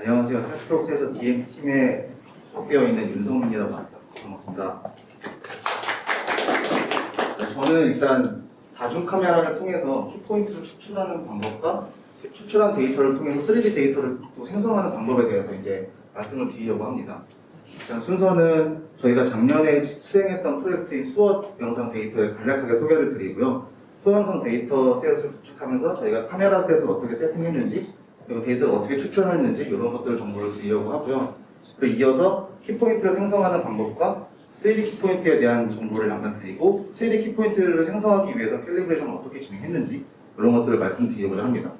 안녕하세요. 헬스톡스에서 DM팀에 속되어 있는 윤성민이라고 합니다. 반갑습니다. 저는 일단 다중 카메라를 통해서 키포인트를 추출하는 방법과 추출한 데이터를 통해서 3D 데이터를 또 생성하는 방법에 대해서 이제 말씀을 드리려고 합니다. 일단 순서는 저희가 작년에 수행했던 프로젝트인 수어 영상 데이터에 간략하게 소개를 드리고요. 수어 영상 데이터 셋을 구축하면서 저희가 카메라 셋을 어떻게 세팅했는지, 그리고 데이터를 어떻게 추출했는지 이런 것들 정보를 드리려고 하고요. 그리고 이어서 키포인트를 생성하는 방법과 3D 키포인트에 대한 정보를 잠깐 드리고, 3D 키포인트를 생성하기 위해서 캘리브레이션을 어떻게 진행했는지 이런 것들을 말씀드리고자 합니다.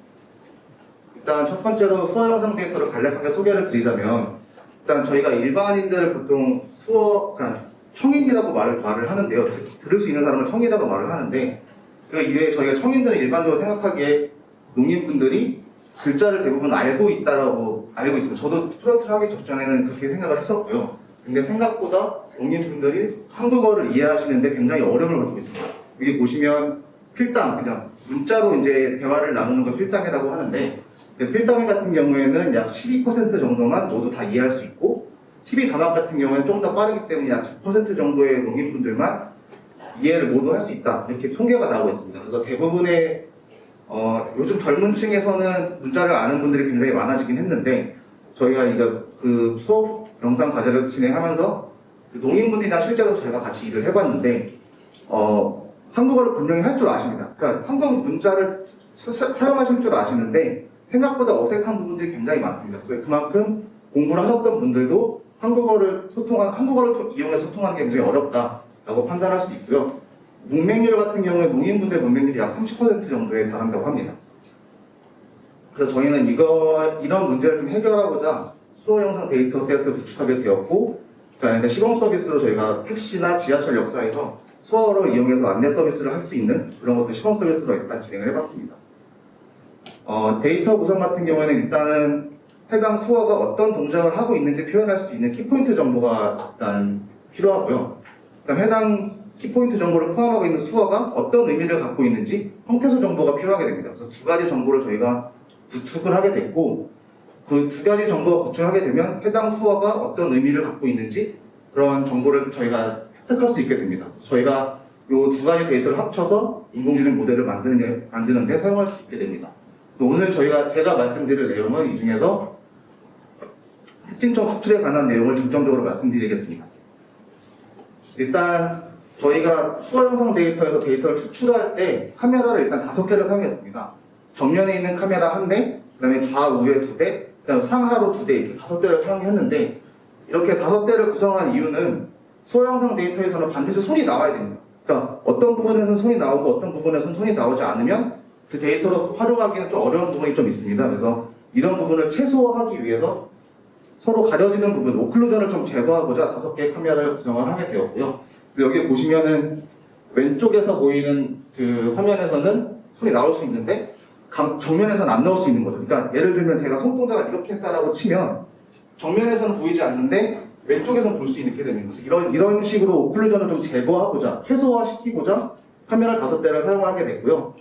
일단 첫 번째로 수어 영상 데이터를 간략하게 소개를 드리자면, 일단 저희가 일반인들을 보통 그러니까 청인이라고 말을 하는데요. 들을 수 있는 사람은 청이라고 말을 하는데, 그 이외에 저희가 청인들은 일반적으로 생각하기에 농민분들이 글자를 대부분 알고 있습니다. 저도 프로젝트를 하기 전에는 그렇게 생각을 했었고요. 근데 생각보다 농민분들이 한국어를 이해하시는데 굉장히 어려움을 겪고 있습니다. 여기 보시면 필담, 그냥 문자로 이제 대화를 나누는 걸 필담이라고 하는데, 필담 같은 경우에는 약 12% 정도만 모두 다 이해할 수 있고, TV 자막 같은 경우에는 좀 더 빠르기 때문에 약 9% 정도의 농민분들만 이해를 모두 할 수 있다, 이렇게 통계가 나오고 있습니다. 그래서 대부분의 요즘 젊은 층에서는 문자를 아는 분들이 굉장히 많아지긴 했는데, 저희가 그 수업 영상 과제를 진행하면서 그 농인분들이랑 실제로 저희가 같이 일을 해봤는데, 한국어를 분명히 할 줄 아십니다. 그러니까 한국 문자를 사용하실 줄 아시는데 생각보다 어색한 부분들이 굉장히 많습니다. 그래서 그만큼 공부를 하셨던 분들도 한국어를 이용해서 소통하는 게 굉장히 어렵다라고 판단할 수 있고요. 문맹률 같은 경우에 농인분들 문맹률이 약 30% 정도에 달한다고 합니다. 그래서 저희는 이런 문제를 좀 해결하고자 수어 영상 데이터셋을 구축하게 되었고, 그러니까 시범 서비스로 저희가 택시나 지하철 역사에서 수어를 이용해서 안내 서비스를 할 수 있는 그런 것도 시범 서비스로 일단 진행을 해봤습니다. 데이터 구성 같은 경우에는 일단은 해당 수어가 어떤 동작을 하고 있는지 표현할 수 있는 키포인트 정보가 일단 필요하고요. 그다음 해당 키포인트 정보를 포함하고 있는 수어가 어떤 의미를 갖고 있는지 형태소 정보가 필요하게 됩니다. 그래서 두 가지 정보를 저희가 구축을 하게 됐고, 그 두 가지 정보가 구축하게 되면 해당 수어가 어떤 의미를 갖고 있는지 그런 정보를 저희가 획득할 수 있게 됩니다. 저희가 이 두 가지 데이터를 합쳐서 인공지능 모델을 만드는데 사용할 수 있게 됩니다. 오늘 제가 말씀드릴 내용은 이 중에서 특징적 수출에 관한 내용을 중점적으로 말씀드리겠습니다. 일단 저희가 수어 영상 데이터에서 데이터를 추출할 때 카메라를 일단 5개를 사용했습니다. 정면에 있는 카메라 1대, 그 다음에 좌우에 2대, 그 다음에 상하로 2대, 이렇게 5대를 사용했는데, 이렇게 5대를 구성한 이유는 수어 영상 데이터에서는 반드시 손이 나와야 됩니다. 그러니까 어떤 부분에서는 손이 나오고 어떤 부분에서는 손이 나오지 않으면 그 데이터로 활용하기는 좀 어려운 부분이 좀 있습니다. 그래서 이런 부분을 최소화하기 위해서 서로 가려지는 부분, 오클루전을 좀 제거하고자 5개의 카메라를 구성을 하게 되었고요. 여기 보시면은 왼쪽에서 보이는 그 화면에서는 손이 나올 수 있는데 정면에서는 안 나올 수 있는 거죠. 그러니까 예를 들면 제가 손동작을 이렇게 했다라고 치면 정면에서는 보이지 않는데 왼쪽에서는 볼 수 있게 되는 거죠. 이런 식으로 오클루전을 좀 제거하고자, 최소화시키고자 카메라 5대를 사용하게 됐고요.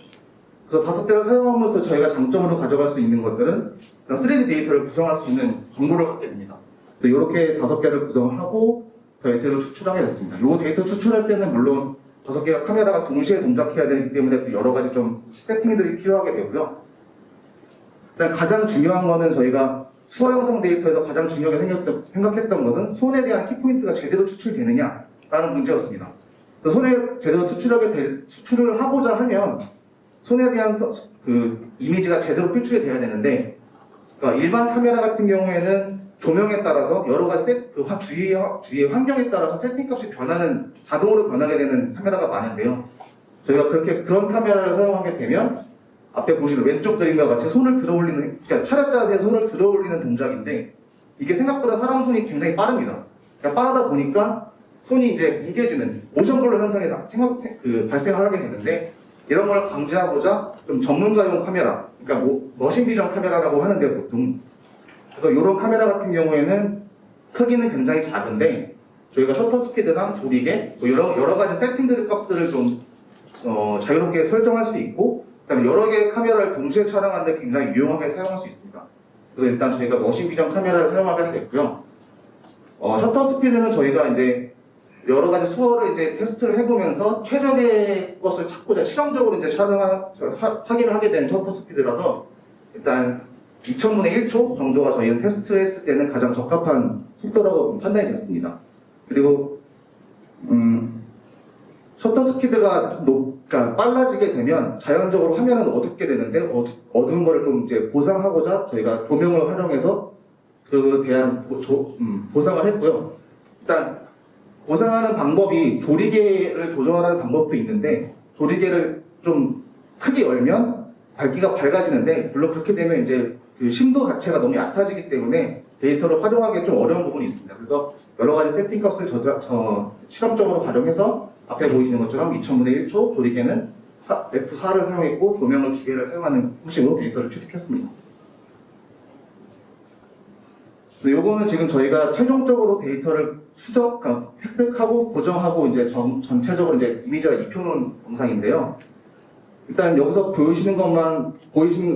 그래서 5대를 사용하면서 저희가 장점으로 가져갈 수 있는 것들은 3D 데이터를 구성할 수 있는 정보를 갖게 됩니다. 그래서 이렇게 5개를 구성을 하고 데이터를 추출하게 됐습니다. 이 데이터 추출할 때는 물론 5개가 카메라가 동시에 동작해야 되기 때문에 여러 가지 좀 세팅들이 필요하게 되고요. 일단 가장 중요한 거는 저희가 수어 영상 데이터에서 가장 중요하게 생각했던 것은 손에 대한 키포인트가 제대로 추출되느냐라는 문제였습니다. 손에 제대로 추출을 하고자 하면 손에 대한 그 이미지가 제대로 표출이 돼야 되는데, 그러니까 일반 카메라 같은 경우에는 조명에 따라서 여러 가지 주위의 환경에 따라서 세팅값이 자동으로 변하게 되는 카메라가 많은데요. 저희가 그런 카메라를 사용하게 되면 앞에 보시는 왼쪽 그림과 같이 그러니까 차렷 자세에 손을 들어 올리는 동작인데, 이게 생각보다 사람 손이 굉장히 빠릅니다. 그러니까 빠르다 보니까 손이 이제 뭉개지는 모션블러 현상이 발생을 하게 되는데, 이런 걸 방지하고자 좀 전문가용 카메라, 그러니까 머신 비전 카메라라고 하는데 보통, 그래서 이런 카메라 같은 경우에는 크기는 굉장히 작은데 저희가 셔터 스피드랑 조리개, 여러 가지 세팅들 값들을 좀 자유롭게 설정할 수 있고, 그다음에 여러 개의 카메라를 동시에 촬영하는데 굉장히 유용하게 사용할 수 있습니다. 그래서 일단 저희가 머신 비전 카메라를 사용하게 됐고요. 셔터 스피드는 저희가 이제 여러 가지 수어를 이제 테스트를 해보면서 최적의 것을 찾고자 실험적으로 이제 확인을 하게 된 셔터 스피드라서 일단 2000분의 1초 정도가 저희는 테스트했을 때는 가장 적합한 속도라고 판단이 됐습니다. 그리고 셔터 스피드가 그러니까 빨라지게 되면 자연적으로 화면은 어둡게 되는데 어두운 거를 좀 이제 보상하고자 저희가 조명을 활용해서 그에 대한 보상을 했고요. 일단 보상하는 방법이 조리개를 조정하는 방법도 있는데 조리개를 좀 크게 열면 밝기가 밝아지는데 물론 그렇게 되면 이제 그 심도 자체가 너무 얕아지기 때문에 데이터를 활용하기 좀 어려운 부분이 있습니다. 그래서 여러 가지 세팅 값을 실험적으로 활용해서 앞에 보이시는 것처럼 2000분의 1초 조리개는 F4를 사용했고 조명을 2개를 사용하는 형식으로 데이터를 추립했습니다. 요거는 지금 저희가 최종적으로 데이터를 획득하고 고정하고 이제 전체적으로 이제 이미지가 입혀놓은 영상인데요. 일단 여기서 보이시는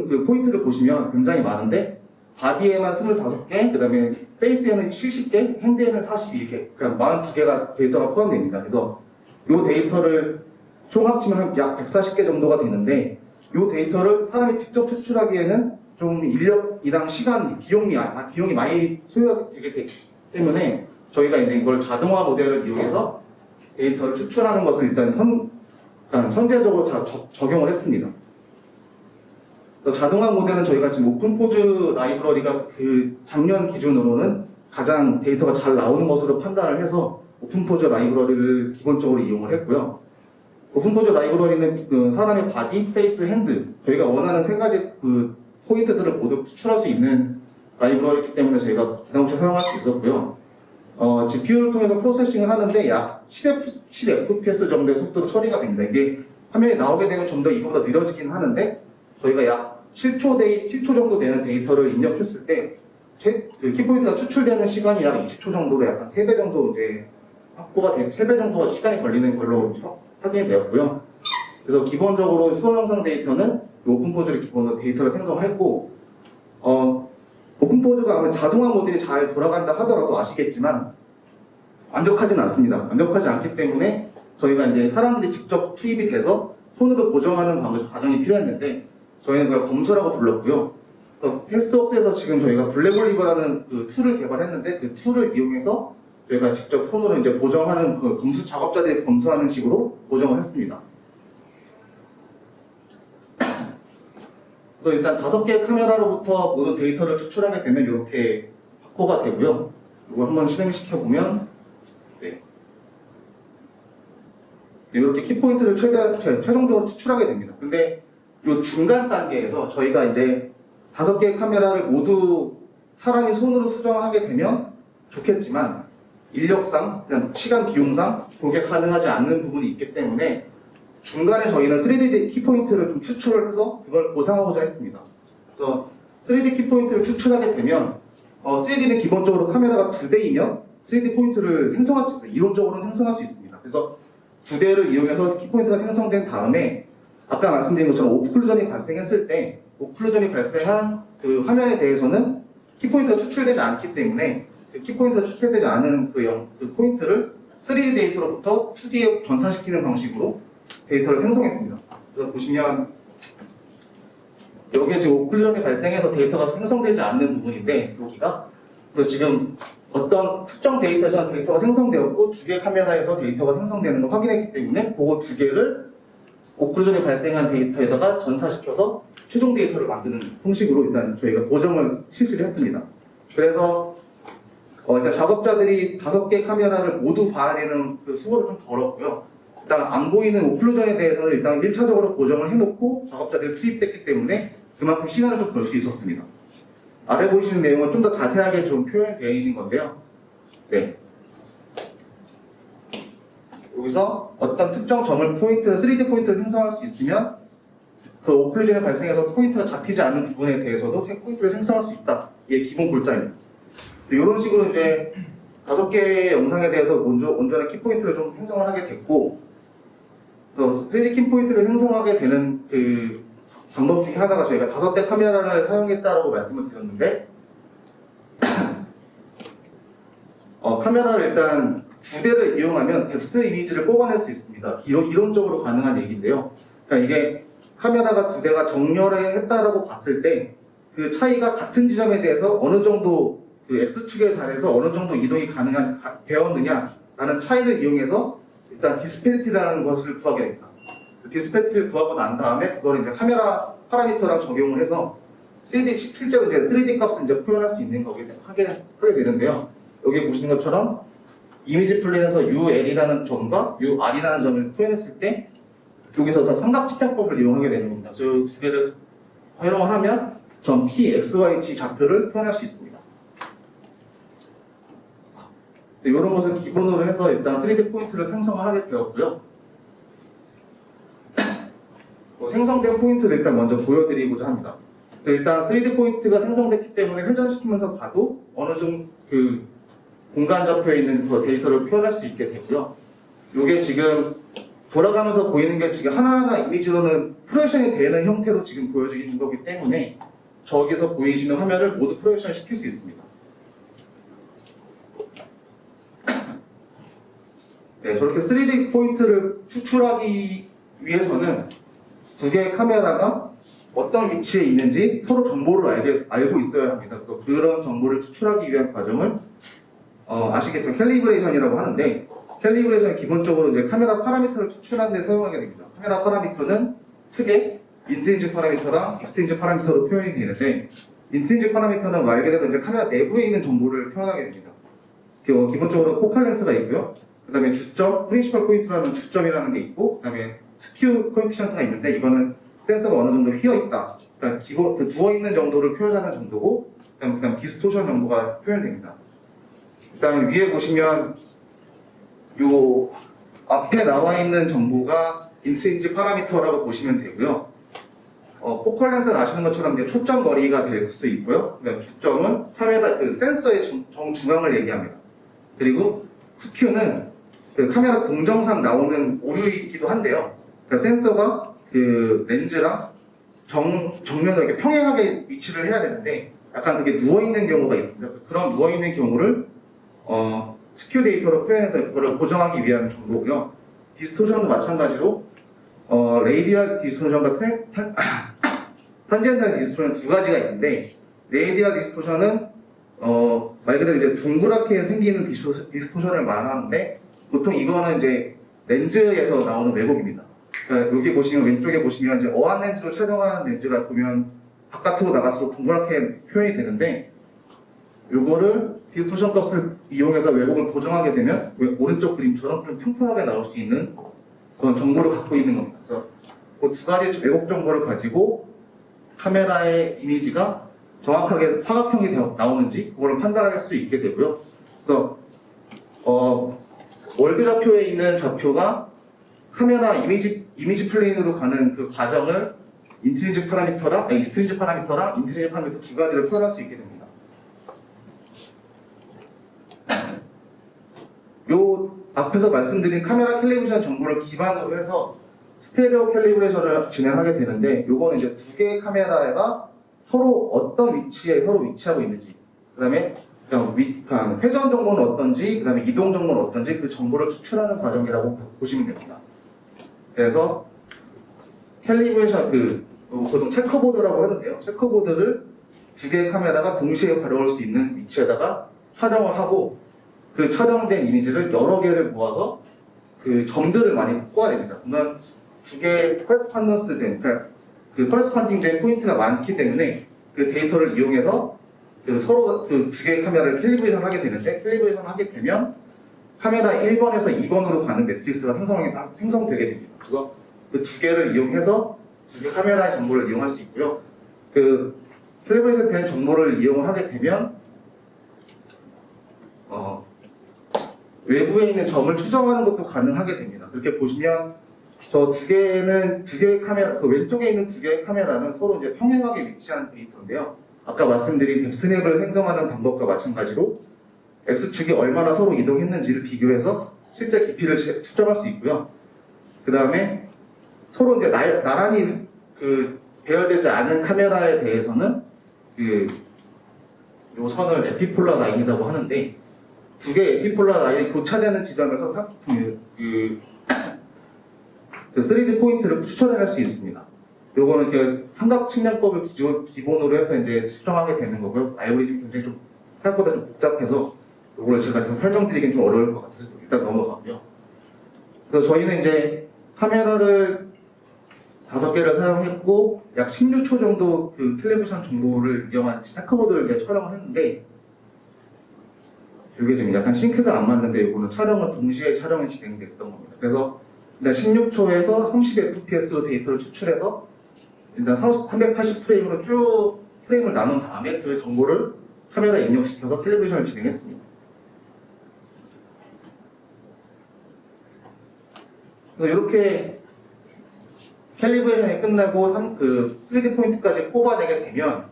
그 포인트를 보시면 굉장히 많은데 바디에만 25개, 그 다음에 페이스에는 70개, 핸드에는 42개, 그러니까 42개가 데이터가 포함됩니다. 그래서 이 데이터를 총 합치면 약 140개 정도가 되는데 이 데이터를 사람이 직접 추출하기에는 좀 인력이랑 시간, 비용이 많이 소요가 되기 때문에 저희가 이제 이걸 자동화 모델을 이용해서 데이터를 추출하는 것을 일단 선제적으로 적용을 했습니다. 자동화 모델은 저희가 지금 오픈포즈 라이브러리가 그 작년 기준으로는 가장 데이터가 잘 나오는 것으로 판단을 해서 오픈포즈 라이브러리를 기본적으로 이용을 했고요. 오픈포즈 라이브러리는 그 사람의 바디, 페이스, 핸드 저희가 원하는 세 가지 그 포인트들을 모두 추출할 수 있는 라이브러리이기 때문에 저희가 부담 없이 사용할 수 있었고요. GPU를 통해서 프로세싱을 하는데 약 10fps 정도의 속도로 처리가 됩니다. 이게 화면에 나오게 되면 좀 더 이거보다 느려지긴 하는데 저희가 약 7초 정도 되는 데이터를 입력했을 때 그 키포인트가 추출되는 시간이 약 20초 정도로 약간 3배 정도 이제 확보가 3배 정도 시간이 걸리는 걸로 확인이 되었고요. 그래서 기본적으로 수어 영상 데이터는 오픈포즈를 기본으로 데이터를 생성했고 오픈포즈가 아마 자동화 모델이 잘 돌아간다 하더라도 아시겠지만 완벽하진 않습니다. 완벽하지 않기 때문에 저희가 이제 사람들이 직접 투입이 돼서 손으로 보정하는 과정이 필요했는데 저희는 그걸 검수라고 불렀고요. 테스트웍스에서 지금 저희가 블랙올리버라는 그 툴을 개발했는데 그 툴을 이용해서 저희가 직접 손으로 이제 보정하는 그 검수 작업자들이 검수하는 식으로 보정을 했습니다. 그래서 일단 5개의 카메라로부터 모든 데이터를 추출하게 되면 이렇게 확보가 되고요. 이거 한번 실행시켜 보면 이렇게 키포인트를 최종적으로 추출하게 됩니다. 근데 이 중간 단계에서 저희가 이제 5개의 카메라를 모두 사람이 손으로 수정하게 되면 좋겠지만 인력상, 그냥 시간 비용상 그게 가능하지 않는 부분이 있기 때문에 중간에 저희는 3D 키포인트를 좀 추출을 해서 그걸 보상하고자 했습니다. 그래서 3D 키포인트를 추출하게 되면 3D는 기본적으로 카메라가 2대이면 3D 포인트를 생성할 수 있어요. 이론적으로는 생성할 수 있습니다. 그래서 2대를 이용해서 키포인트가 생성된 다음에 아까 말씀드린 것처럼 오클루전이 발생했을 때 오클루전이 발생한 그 화면에 대해서는 키포인트가 추출되지 않기 때문에 그 키포인트가 추출되지 않은 그 포인트를 3D 데이터로부터 2D에 전사시키는 방식으로 데이터를 생성했습니다. 그래서 보시면 여기에 지금 오클루전이 발생해서 데이터가 생성되지 않는 부분인데 여기가 그래서 지금 어떤 특정 데이터에서 데이터가 생성되었고 2개의 카메라에서 데이터가 생성되는 걸 확인했기 때문에 그거 2개를 오클루전이 발생한 데이터에다가 전사시켜서 최종 데이터를 만드는 형식으로 일단 저희가 보정을 실시를 했습니다. 그래서 일단 작업자들이 5개의 카메라를 모두 봐야 되는 그 수고를 좀 덜었고요. 일단 안 보이는 오클루전에 대해서는 일단 1차적으로 보정을 해놓고 작업자들이 투입됐기 때문에 그만큼 시간을 좀 벌 수 있었습니다. 아래 보이시는 내용은 좀 더 자세하게 좀 표현되어 있는 건데요. 네. 여기서 어떤 특정 점을 3D 포인트를 생성할 수 있으면 그 오클루전이 발생해서 포인트가 잡히지 않는 부분에 대해서도 포인트를 생성할 수 있다. 이게 기본 골자입니다. 이런 식으로 이제 5개의 영상에 대해서 온전한 키포인트를 좀 생성을 하게 됐고, 그래서 3D 키포인트를 생성하게 되는 그 방법 중에 하나가 저희가 5대 카메라를 사용했다라고 말씀을 드렸는데 카메라를 일단 2대를 이용하면 뎁스 이미지를 뽑아낼 수 있습니다. 이론적으로 가능한 얘기인데요. 그러니까 이게 카메라가 2대가 정렬을 했다라고 봤을 때 그 차이가 같은 지점에 대해서 어느 정도 그 X축에 달해서 어느 정도 이동이 되었느냐라는 차이를 이용해서 일단 디스패리티라는 것을 구하게 됩니다. 디스패리티를 구하고 난 다음에 그걸 이제 카메라 파라미터랑 적용을 해서 실제로 이제 3D 값을 이제 표현할 수 있는 거게 하게 되는데요. 여기 보시는 것처럼 이미지 플레인에서 UL이라는 점과 UR이라는 점을 표현했을 때 여기서 삼각집행법을 이용하게 되는 겁니다. 그래서 이 두 개를 활용을 하면 점 P, X, Y, Z 좌표를 표현할 수 있습니다. 이런 것을 기본으로 해서 일단 3D 포인트를 생성을 하게 되었고요. 생성된 포인트를 일단 먼저 보여드리고자 합니다. 일단 3D 포인트가 생성됐기 때문에 회전시키면서 봐도 어느 정도 그 공간 좌표에 있는 그 데이터를 표현할 수 있게 되고요. 이게 지금 돌아가면서 보이는 게 지금 하나하나 이미지로는 프로젝션이 되는 형태로 지금 보여지는 거기 때문에 저기서 보이시는 화면을 모두 프로젝션 시킬 수 있습니다. 네, 저렇게 3D 포인트를 추출하기 위해서는 두 개의 카메라가 어떤 위치에 있는지 서로 정보를 알고 있어야 합니다. 그래서 그런 정보를 추출하기 위한 과정을 아시겠죠? 캘리브레이션이라고 하는데 캘리브레이션은 기본적으로 이제 카메라 파라미터를 추출하는 데 사용하게 됩니다. 카메라 파라미터는 크게 인트리직 파라미터랑 익스트리직 파라미터로 표현이 되는데 인트리직 파라미터는 말 그대로 이제 카메라 내부에 있는 정보를 표현하게 됩니다. 기본적으로 포칼 렌스가 있고요. 그 다음에 주점, 프린시펄 포인트라는 주점이라는 게 있고 그 다음에 스큐 코에피션트가 있는데 이거는 센서가 어느 정도 휘어있다. 그러니까 기본 누워있는 정도를 표현하는 정도고 그 다음 디스토션 정보가 표현됩니다. 그 다음에 위에 보시면 요 앞에 나와 있는 정보가 인트리직 파라미터라고 보시면 되고요. 포컬 렌스는 아시는 것처럼 이제 초점 거리가 될 수 있고요. 그다음 주점은 카메라 그 센서의 정중앙을 얘기합니다. 그리고 스큐는 그 카메라 공정상 나오는 오류이기도 한데요. 그러니까 센서가 그 렌즈랑 정면을 이렇게 평행하게 위치를 해야 되는데 약간 그게 누워 있는 경우가 있습니다. 그런 누워 있는 경우를 스큐 데이터로 표현해서 그거를 고정하기 위한 정보고요. 디스토션도 마찬가지로 레이디얼 디스토션과 탄젠탈 디스토션 두 가지가 있는데 레이디얼 디스토션은 말 그대로 이제 동그랗게 생기는 디스토션을 말하는데 보통 이거는 이제 렌즈에서 나오는 왜곡입니다. 그러니까 여기 보시면 왼쪽에 보시면 이제 어안 렌즈로 촬영하는 렌즈가 보면 바깥으로 나가서 동그랗게 표현이 되는데 요거를 디스토션 값을 이용해서 왜곡을 보정하게 되면 오른쪽 그림처럼 좀 평평하게 나올 수 있는 그런 정보를 갖고 있는 겁니다. 그래서 그 두 가지 왜곡 정보를 가지고 카메라의 이미지가 정확하게 사각형이 나오는지 그걸 판단할 수 있게 되고요. 그래서 월드 좌표에 있는 좌표가 카메라 이미지 플레인으로 가는 그 과정을 익스트리직 파라미터랑 인트리직 파라미터 두 가지를 표현할 수 있게 됩니다. 요 앞에서 말씀드린 카메라 캘리브레이션 정보를 기반으로 해서 스테레오 캘리브레이션을 진행하게 되는데 요거는 이제 두 개의 카메라가 서로 어떤 위치에 위치하고 있는지 그 다음에 회전 정보는 어떤지 그 다음에 이동 정보는 어떤지 그 정보를 추출하는 과정이라고 보시면 됩니다. 그래서 캘리브레이션 보통 체커보드라고 하는데요. 체커보드를 두 개의 카메라가 동시에 활용할 수 있는 위치에다가 촬영을 하고 그 촬영된 이미지를 여러 개를 모아서 그 점들을 많이 뽑아야 됩니다. 그러면 두 개의 커레스판던스 된, 그러니까 그 커레스판딩 된 포인트가 많기 때문에 그 데이터를 이용해서 서로 그 두 개의 카메라를 캘리브레이션 하게 되는데 캘리브레이션 하게 되면 카메라 1번에서 2번으로 가는 매트리스가 생성되게 됩니다. 그래서 그 두 개를 이용해서 두 개 카메라의 정보를 이용할 수 있고요. 그 캘리브레이션 된 정보를 이용하게 되면 외부에 있는 점을 추정하는 것도 가능하게 됩니다. 그렇게 보시면 저 두 개의 카메라, 그 왼쪽에 있는 두 개의 카메라는 서로 이제 평행하게 위치한 데이터인데요. 아까 말씀드린 뎁스맵을 생성하는 방법과 마찬가지로 X축이 얼마나 서로 이동했는지를 비교해서 실제 깊이를 측정할 수 있고요. 그 다음에 서로 이제 나란히 그 배열되지 않은 카메라에 대해서는 요 선을 에피폴라 라인이라고 하는데, 두 개의 에피폴라 라인이 교차되는 지점에서 그 3D 포인트를 추천할 수 있습니다. 요거는 그 삼각 측량법을 기본으로 해서 이제 측정하게 되는 거고요. 알고리즘이 굉장히 좀 생각보다 좀 복잡해서 요거를 제가 지금 설명드리기는 좀 어려울 것 같아서 일단 넘어가고요. 그래서 저희는 이제 카메라를 5개를 사용했고 약 16초 정도 그 텔레비전 정보를 이용한 체크보드를 이제 촬영을 했는데, 이게 지금 약간 싱크가 안 맞는데 이거는 촬영은 동시에 촬영이 진행됐던 겁니다. 그래서 일단 16초에서 30fps로 데이터를 추출해서 일단 380프레임으로 쭉 프레임을 나눈 다음에 그 정보를 카메라에 입력시켜서 텔레비전을 진행했습니다. 그래서 이렇게 캘리브레이션이 끝나고 3D 포인트까지 뽑아내게 되면,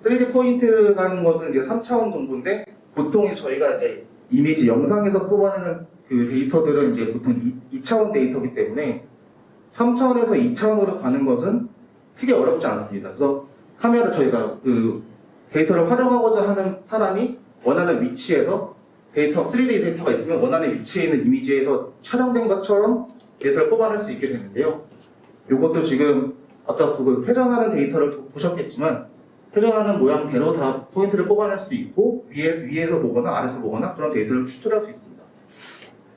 3D 포인트라는 것은 이제 3차원 정보인데, 보통 저희가 이제 이미지 영상에서 뽑아내는 그 데이터들은 이제 보통 2차원 데이터이기 때문에 3차원에서 2차원으로 가는 것은 크게 어렵지 않습니다. 그래서 카메라 저희가 그 데이터를 활용하고자 하는 사람이 원하는 위치에서 3D 데이터가 있으면 원하는 위치에 있는 이미지에서 촬영된 것처럼 데이터를 뽑아낼 수 있게 되는데요. 이것도 지금 아까 그 회전하는 데이터를 보셨겠지만, 회전하는 모양대로 다 포인트를 뽑아낼 수 있고, 위에서 보거나 아래에서 보거나 그런 데이터를 추출할 수 있습니다.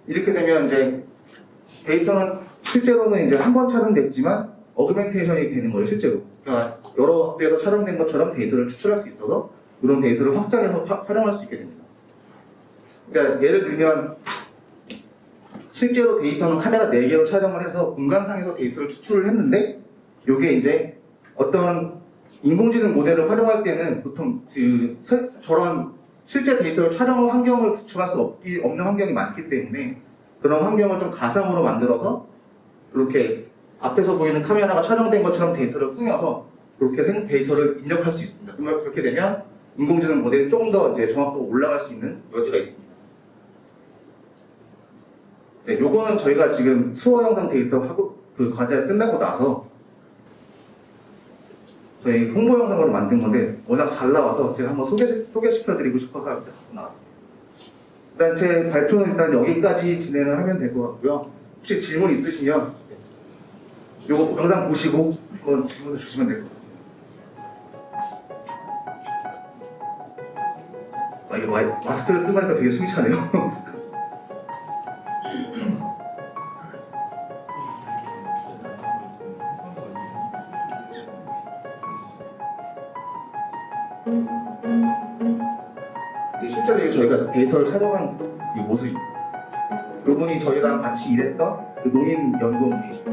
이렇게 되면 이제 데이터는 실제로는 이제 한 번 촬영됐지만 어그멘테이션이 되는 거예요, 실제로. 그러니까 여러 데서 촬영된 것처럼 데이터를 추출할 수 있어서 이런 데이터를 확장해서 활용할 수 있게 됩니다. 그러니까 예를 들면 실제로 데이터는 카메라 4개로 촬영을 해서 공간상에서 데이터를 추출을 했는데, 이게 이제 어떤 인공지능 모델을 활용할 때는 보통 저런 실제 데이터를 촬영 환경을 구축할 수 없는 환경이 많기 때문에 그런 환경을 좀 가상으로 만들어서 이렇게 앞에서 보이는 카메라가 촬영된 것처럼 데이터를 꾸며서 이렇게 데이터를 입력할 수 있습니다. 그러면 그렇게 되면 인공지능 모델이 조금 더 이제 정확도가 올라갈 수 있는 여지가 있습니다. 네, 요거는 저희가 지금 수어 영상 데이터 하고 그 과제가 끝나고 나서 저희 홍보 영상으로 만든 건데 워낙 잘 나와서 제가 한번 소개시켜드리고 싶어서 이렇게 갖고 나왔습니다. 일단 제 발표는 일단 여기까지 진행을 하면 될 것 같고요. 혹시 질문 있으시면 요거 영상 보시고 한번 질문을 주시면 될 것 같습니다. 이거 마스크를 쓰고 하니까 되게 숨이 차네요. 실제로 저희가 데이터를 촬영한 이 모습입니다. 이분이 저희랑 같이 일했던 그 농인 연구원분이시죠.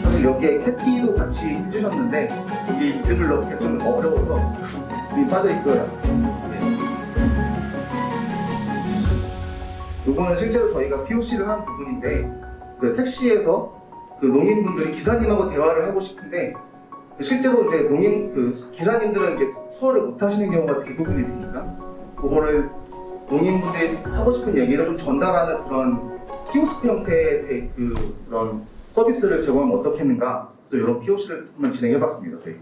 사실 여기에 캡티도 같이 해주셨는데 여기 이름을 넣기가 좀 어려워서 이미 빠져있고요. 이거는 실제로 저희가 POC를 한 부분인데, 그 택시에서 그 농인분들이 기사님하고 대화를 하고 싶은데, 실제로 이제 기사님들은 이제 수어를 못 하시는 경우가 대부분이 되니까, 그거를 농인분들이 하고 싶은 얘기를 좀 전달하는 그런 키오스크 형태의 그런 서비스를 제공하면 어떻겠는가, 그래서 이런 POC를 한번 진행해봤습니다, 저희.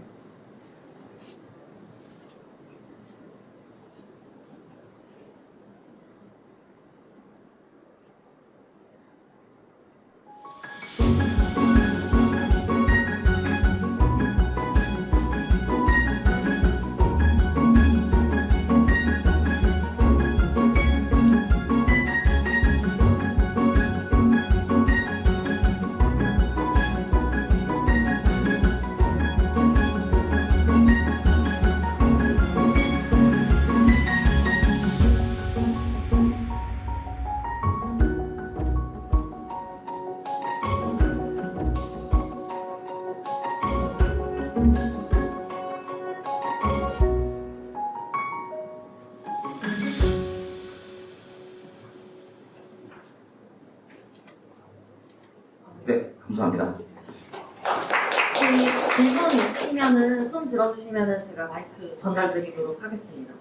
그러면은 손 들어주시면은 제가 마이크 전달드리도록 하겠습니다.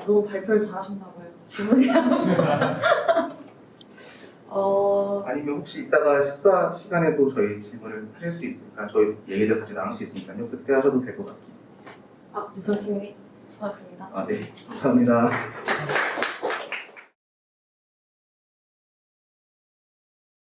너무 발표를 잘하셨나 봐요. 질문이요. 아니면 혹시 이따가 식사 시간에도 저희 질문을 하실 수 있으니까 저희 얘기를 같이 나눌 수 있으니까요. 그때 하셔도 될 것 같습니다. 미술팀이 수고하셨습니다. 네. 감사합니다.